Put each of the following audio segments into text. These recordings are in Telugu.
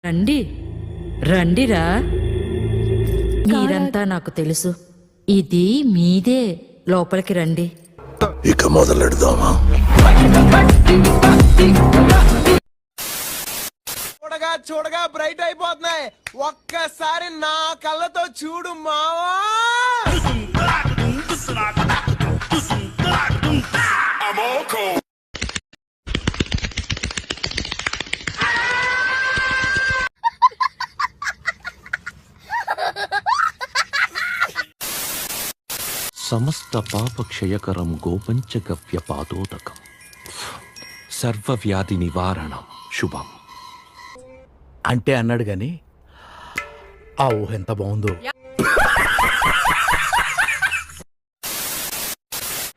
రండి రండిరా, మీరంతా నాకు తెలుసు. ఇది మీదే, లోపలికి రండి. ఇక మొదలెడదామా? చూడగా చూడగా బ్రైట్ అయిపోతున్నాయి. ఒక్కసారి నా కళ్ళతో చూడు మావా. సమస్త పాపక్షయకరం గోపంచగవ్య పాదోదకం, సర్వవ్యాధి నివారణం శుభం అంటే అన్నాడు గాని ఆ ఊహ ఎంత బాగుందో.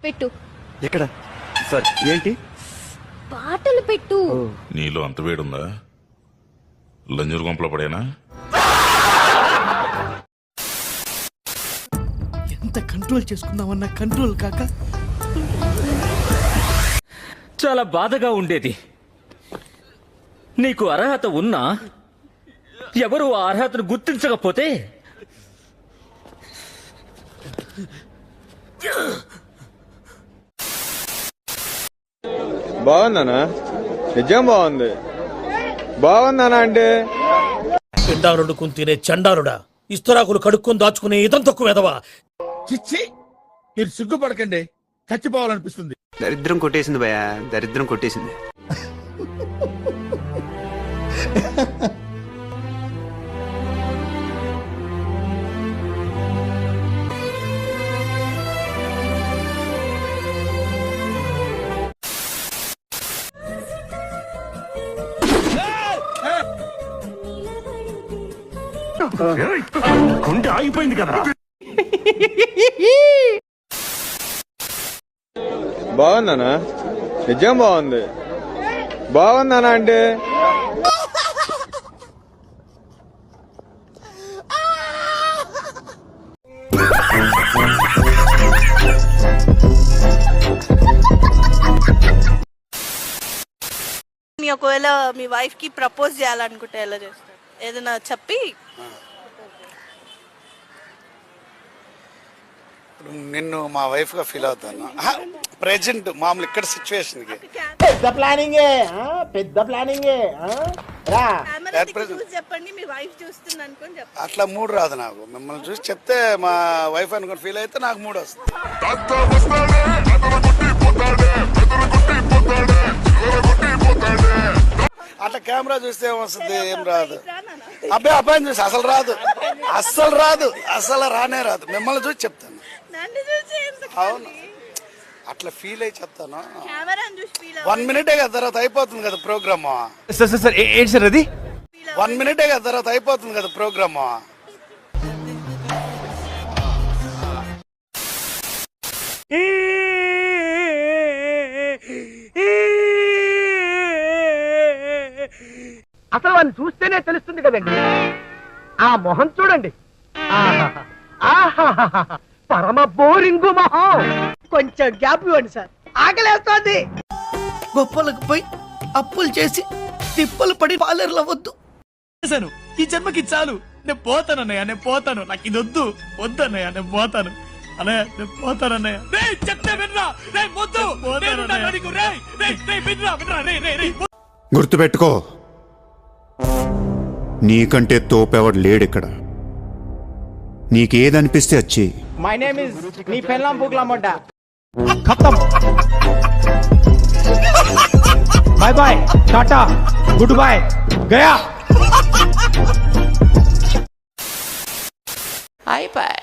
పెట్టు. ఎక్కడ సార్? ఏంటి పాటలు పెట్టు. నీలో అంత వేడుందా? లంజూరు గుంపలో పడేనా? ఎంత కంట్రోల్ చేసుకుందామన్నా కంట్రోల్ కాక చాలా బాధగా ఉండేది. నీకు అర్హత ఉన్నా ఎవరు ఆ అర్హతను గుర్తించకపోతే బాగుందనా? నిజం బాగుంది. బాగుందనా అంటే పిండారుడు తినే చండారుడా, ఇస్తరాకులు కడుక్కొని దాచుకునే ఇదం తక్కువ ఎదవా. చిచ్చి, మీరు సిగ్గుపడకండి, చచ్చిపోవాలనిపిస్తుంది. దరిద్రం కొట్టేసింది భయ్యా, దరిద్రం కొట్టేసింది. కొంటే ఆగిపోయింది కదా. బాగుందనా? నిజం బాగుంది. బాగుందనా అంటే ఒకవేళ మీ వైఫ్ కి ప్రపోజ్ చేయాలనుకుంటే ఎలా చేస్తారు? ఏదైనా చెప్పి. నిన్ను మా వైఫ్ గా ఫీల్ అవుతాను. ప్రెజెంట్ మామూలు ఇక్కడ సిచ్యువేషన్ కి చెప్పండి, మీ వైఫ్ చూస్తుంది అనుకోని చెప్పండి. అట్లా మూడు రాదు నాకు. మిమ్మల్ని చూసి చెప్తే మా వైఫ్ అనుకుని ఫీల్ అయితే నాకు మూడు వస్తుంది. అట్లా కెమెరా చూస్తే ఏమొస్తుంది? ఏం రాదు. అబ్బాయి అబ్బాయిని చూసి అసలు రాదు, అస్సలు రాదు, అసలు రానే రాదు. మిమ్మల్ని చూసి చెప్తాను. అవును, అట్లా ఫీల్ అయి చెప్తాను. 1 మినిటే కదా, తర్వాత అయిపోతుంది కదా ప్రోగ్రామ్. ఏంటి సార్ అది? 1 మినిటే కదా, తర్వాత అయిపోతుంది కదా ప్రోగ్రామ్. అసలు వాడిని చూస్తేనే తెలుస్తుంది కదండి. ఆ మొహం చూడండి, పరమ బోరింగు మొహం. కొంచెం గ్యాప్ ఇవ్వండి సార్, ఆకలేస్తోంది. గొప్పలకు పోయి అప్పులు చేసి తిప్పలు పడి పార్లర్లో వద్దు. ఈ జన్మకి చాలు, నేను పోతాను అన్నయ్య, నేను పోతాను. నాకు ఇది వద్దు, వద్దు అన్నయ్య, నేను పోతాను అన్నయ్య, నేను పోతాను అన్నయ్య. చెప్తే వినరా? గుర్తుపెట్టుకో, నీకంటే తోపెవడు లేడిక్కడ. నీకేదనిపిస్తే వచ్చి. మై నేమ్ ఇస్ నీ పెళ్ళాం పూకులమ్మట. ఖతం. Bye bye, tata, good bye, గయా. అయిపోయి.